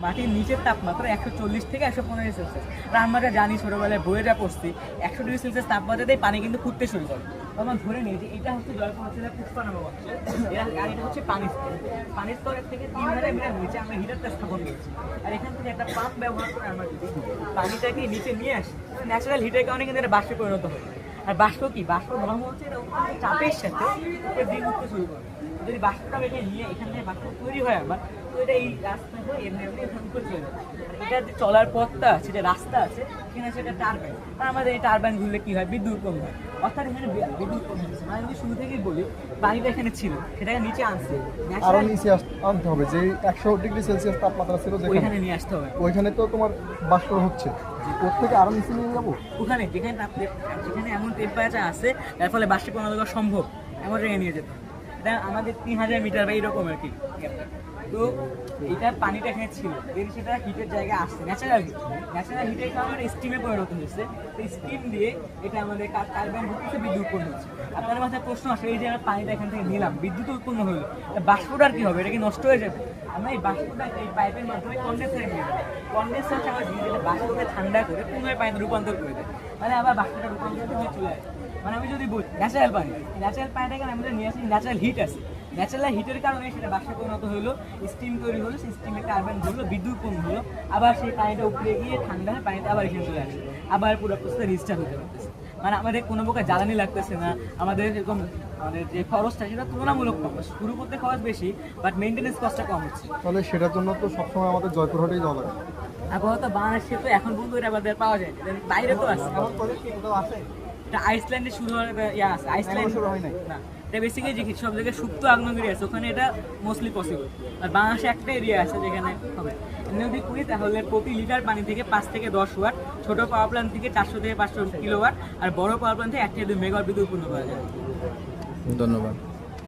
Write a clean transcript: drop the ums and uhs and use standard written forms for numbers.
মাটির নিচের তাপমাত্রা 140 থেকে 115 সেলসিয়াস। আর আমরা জানি ছোটবেলায় বইয়েটা পড়ছি 100 ডিগ্রি সেলসিয়াস তাপমাত্রাতেই পানি কিন্তু ফুটতে শুরু করে। তো আমরা ধরে নিই যে এটা হচ্ছে জয়পুর অঞ্চলের পুষ্পানগর অঞ্চল, আর এটা হচ্ছে পানির স্তর। পানির স্তরের থেকে 3000 মিটার নিচে আমরা হিটারটা স্থাপন করেছি। আর এখান থেকে একটা পাম্প ব্যবহার করে আমরা যদি পানিটাকে নিচে নিয়ে আসি, ন্যাচারাল হিটের কারণে কিন্তু এটা বাষ্পে পরিণত হয়। আর বাষ্প কি, বাষ্প ধর্ম হচ্ছে এটা অত্যন্ত চাপের সাথে উপরে দিক উঠতে শুরু করে। যদি বাষ্পটা এখানে নিয়ে এখান থেকে বাষ্প তৈরি হয় আবার, তো এটা এই রাস্তা হয়ে এমনি উপরে চলে যাবে। এটা যে চলার পথটা আছে, যে রাস্তা আছে, এখানে আছে একটা টারবাইন। আর আমাদের এই টারবাইন ঘুরলে কি হয়, বিদ্যুৎ উৎপন্ন হয়। অর্থাৎ এখানে বিদ্যুৎ উৎপন্ন হচ্ছে। মানে যদি শুরু থেকেই বলি, পানিটা এখানে ছিল, সেটাকে নিচে আনছে, আরো নিচে আনতে হবে। যে 100 ডিগ্রি সেলসিয়াস তাপমাত্রা ছিল ওইখানে নিয়ে আসতে হবে। ওইখানে তো তোমার বাষ্প হচ্ছে, ওর থেকে আরো নিচে নিয়ে যাবো। ওখানে যেখানে যেখানে এমন টেম্পারেচার আছে যার ফলে বাষ্পে পরিণত করা সম্ভব, এমন জায়গায় নিয়ে যেতে হবে। এটা আমাদের 3000 মিটার বা এইরকম আর কি। তো এটা পানিটা এখানে ছিল, দেন সেটা হিটের জায়গায় আসছে, ন্যাচারাল হিটের কারণে স্টিমে পরিণত হয়েছে। তো স্টিম দিয়ে এটা আমাদের টারবাইন ঘুরতেছে, বিদ্যুৎ উৎপন্ন হচ্ছে। আপনার মাথায় প্রশ্ন আসে, এই যে আমরা পানিটা এখান থেকে নিলাম, বিদ্যুৎ উৎপন্ন হলো, বাষ্পটার কি হবে? এটা কি নষ্ট হয়ে যাবে? আমরা এই বাষ্পটা এই পাইপের মাধ্যমে কন্ডেন্সারে নিয়ে যাবো। কন্ডেন্সার হচ্ছে আমরা যেটা বাষ্পকে ঠান্ডা করে পুনরায় পানিতে রূপান্তর করে দেয়, মানে আবার বাষ্পটা রূপান্তরিত হয়ে চলে আসে। মানে আমি যদি বলি ন্যাচারাল পানিটাকে আমাদের নিয়ে আসি, ন্যাচারাল হিট আছে, ন্যাচারাল হিটের কারণে সেটা বাষ্পে পরিণত হলো, স্টিম তৈরি হলো, সেই স্টিমে টারবাইন ঘুরলো, বিদ্যুৎ উৎপন্ন হলো, আবার সেই পানিটা উপরে গিয়ে ঠান্ডা হয়, পানিটা আবার এখানে চলে আসে, আবার পুরো প্রসেসটা রিস্টার্ট হতে পারতেছে। মানে আমাদের কোনো প্রকার জ্বালানি লাগতেছে না, আমাদের এরকম আমাদের যে খরচটা সেটা তুলনামূলক কম, শুরু করতে খরচ বেশি, বাট মেনটেন্যান্স কস্টটা কম হচ্ছে। তাহলে সেটার জন্য তো সবসময় আমাদের জয়পুরহাটেই যাওয়া লাগে। আপাতত বাংলাদেশে তো এখন পর্যন্ত এটা আমাদের পাওয়া যায় না, বাইরে তো আছে। এটা আইসল্যান্ডে শুরু হওয়ার আছে, আইসল্যান্ড শুরু হয় নাই না, এটা বেসিক্যালি যে সব জায়গায় সুপ্ত আগ্নেয়গিরি আছে, ওখানে এটা মোস্টলি পসিবল। আর বাংলাদেশে একটা এরিয়া আছে যেখানে হবে। যদি করি তাহলে প্রতি লিটার পানি থেকে 5 থেকে 10 ওয়াট, ছোট পাওয়ার প্ল্যান্ট থেকে 400 থেকে 500 কিলোওয়াট, আর বড় পাওয়ার প্ল্যান্ট থেকে 1 থেকে 2 মেগাওয়াট বিদ্যুৎ উৎপন্ন করা যায়। ধন্যবাদ।